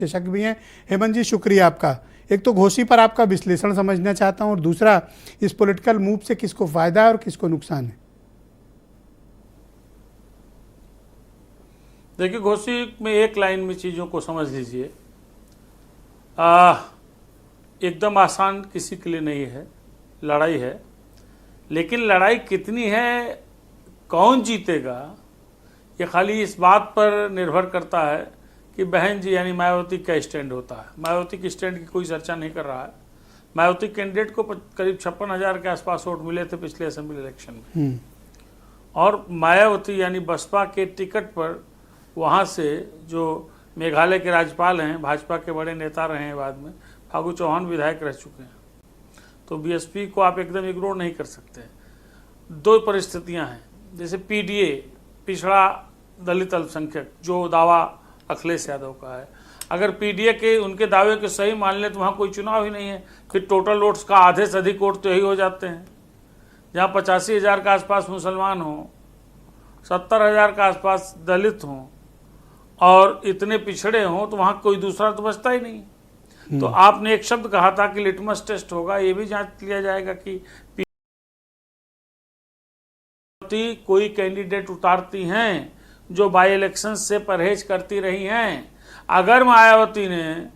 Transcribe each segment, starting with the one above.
विशेषज्ञ भी हैं। हेमंत जी, शुक्रिया आपका। एक तो घोषी पर आपका विश्लेषण समझना चाहता हूं और दूसरा इस पॉलिटिकल मूव से किसको फायदा है और किसको नुकसान है। देखिए, घोषी में एक लाइन में चीज़ों को समझ लीजिए। एकदम आसान किसी के लिए नहीं है, लड़ाई है, लेकिन लड़ाई कितनी है, कौन जीतेगा, ये खाली इस बात पर निर्भर करता है कि बहन जी यानी मायावती का स्टैंड होता है। मायावती के स्टैंड की कोई चर्चा नहीं कर रहा है। मायावती कैंडिडेट को करीब 56,000 के आसपास वोट मिले थे पिछले असेंबली इलेक्शन में, और मायावती यानी बसपा के टिकट पर वहाँ से जो मेघालय के राज्यपाल हैं, भाजपा के बड़े नेता रहे हैं, बाद में फागू चौहान विधायक रह चुके हैं, तो बीएसपी को आप एकदम इग्नोर नहीं कर सकते। दो परिस्थितियां हैं, जैसे पीडीए, पिछड़ा दलित अल्पसंख्यक, जो दावा अखिलेश यादव का है, अगर पीडीए के उनके दावे के सही मान लें तो वहाँ कोई चुनाव ही नहीं है, फिर टोटल वोट्स का आधे से अधिक वोट तो यही हो जाते हैं। जहाँ 85,000 के आसपास मुसलमान हों, 70,000 के आसपास दलित हों और इतने पिछड़े हों, तो वहाँ कोई दूसरा तो बचता ही नहीं। तो आपने एक शब्द कहा था कि लिटमस टेस्ट होगा, ये भी जांच लिया जाएगा कि कोई कैंडिडेट उतारती हैं जो बाई इलेक्शन से परहेज करती रही हैं। अगर मायावती ने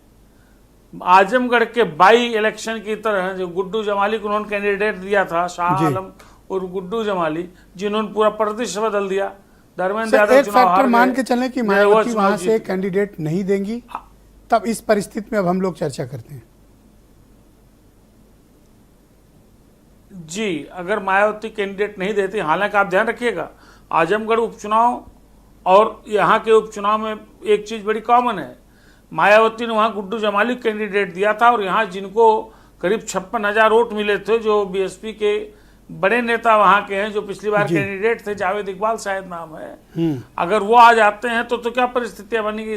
आजमगढ़ के बाई इलेक्शन की तरह, जो गुड्डू जमाली को उन्होंने कैंडिडेट दिया था, शाह आलम और गुड्डू जमाली, जिन्होंने पूरा परिदृश्य बदल दिया, धर्मेंद्र यादव चुनाव हार गए, मान के चलें कि मायावती वहां से कैंडिडेट नहीं देंगी, तब इस परिस्थिति में अब हम लोग चर्चा करते हैं। जी, अगर मायावती कैंडिडेट नहीं देती, हालांकि आप ध्यान रखिएगा आजमगढ़ उपचुनाव और यहाँ के उपचुनाव में एक चीज बड़ी कॉमन है। मायावती ने वहाँ गुड्डू जमाली कैंडिडेट दिया था और यहाँ जिनको करीब 56,000 वोट मिले थे, जो बीएसपी के बड़े नेता वहाँ के हैं, जो पिछली बार कैंडिडेट थे, जावेद इकबाल शायद नाम है, अगर वो आ जाते हैं तो क्या परिस्थितियां बनेगी।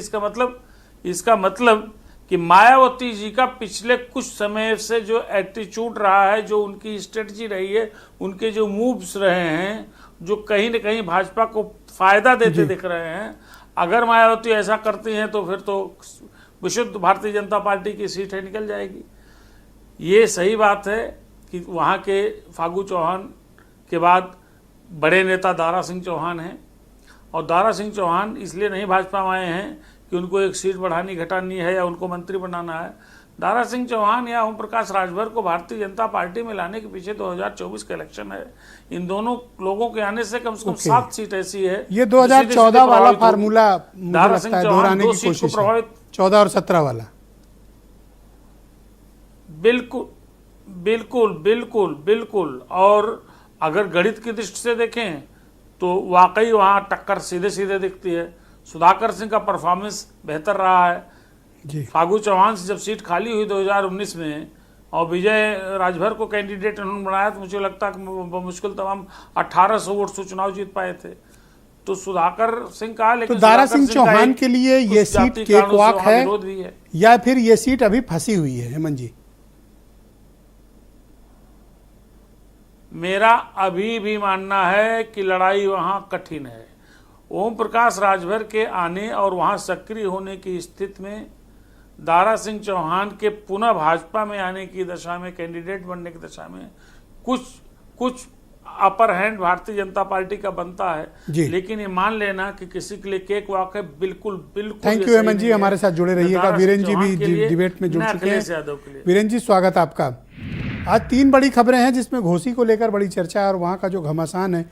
इसका मतलब कि मायावती जी का पिछले कुछ समय से जो एटीट्यूड रहा है, जो उनकी स्ट्रेटजी रही है, उनके जो मूव्स रहे हैं, जो कहीं न कहीं भाजपा को फायदा देते दिख रहे हैं, अगर मायावती ऐसा करती हैं तो फिर तो विशुद्ध भारतीय जनता पार्टी की सीट है निकल जाएगी। ये सही बात है कि वहाँ के फागू चौहान के बाद बड़े नेता दारा सिंह चौहान हैं, और दारा सिंह चौहान इसलिए नहीं भाजपा में आए हैं कि उनको एक सीट बढ़ानी घटानी है या उनको मंत्री बनाना है। दारा सिंह चौहान या ओम प्रकाश राजभर को भारतीय जनता पार्टी में लाने के पीछे 2024 का इलेक्शन है। इन दोनों लोगों के आने से कम 7 सीट ऐसी है। ये 2014 वाला फार्मूला दारा सिंह चौहान 2 सीट को प्रभावित, 14 और 17 वाला। बिल्कुल बिल्कुल बिल्कुल बिल्कुल। और अगर गणित की दृष्टि से देखें तो वाकई वहाँ टक्कर सीधे सीधे दिखती है। सुधाकर सिंह का परफॉर्मेंस बेहतर रहा है जी। फागू चौहान से जब सीट खाली हुई 2019 में और विजय राजभर को कैंडिडेट उन्होंने बनाया, तो मुझे लगता है कि मुश्किल तमाम 1800 वोट से चुनाव जीत पाए थे। तो सुधाकर सिंह का, लेकिन तो दारा सिंह चौहान के लिए ये सीट केकवॉक है या फिर ये सीट अभी फंसी हुई है? हेमंत जी, मेरा अभी भी मानना है कि लड़ाई वहां कठिन है। ओम प्रकाश राजभर के आने और वहां सक्रिय होने की स्थिति में दारा सिंह चौहान के पुनः भाजपा में आने की दशा में, कैंडिडेट बनने की दशा में कुछ upper hand Bharatiya Janata party का बनता है। लेकिन ये मान लेना कि किसी के लिए केक वॉक है, बिल्कुल बिल्कुल। थैंक यू हेमंत जी, हमारे साथ जुड़े रहिएगा। वीरेंद्र जी भी डिबेट में जुड़ चुके हैं। वीरेंद्र जी, स्वागत आपका। आज 3 बड़ी खबरें हैं जिसमें घोषी को लेकर बड़ी चर्चा है और वहाँ का जो घमासान है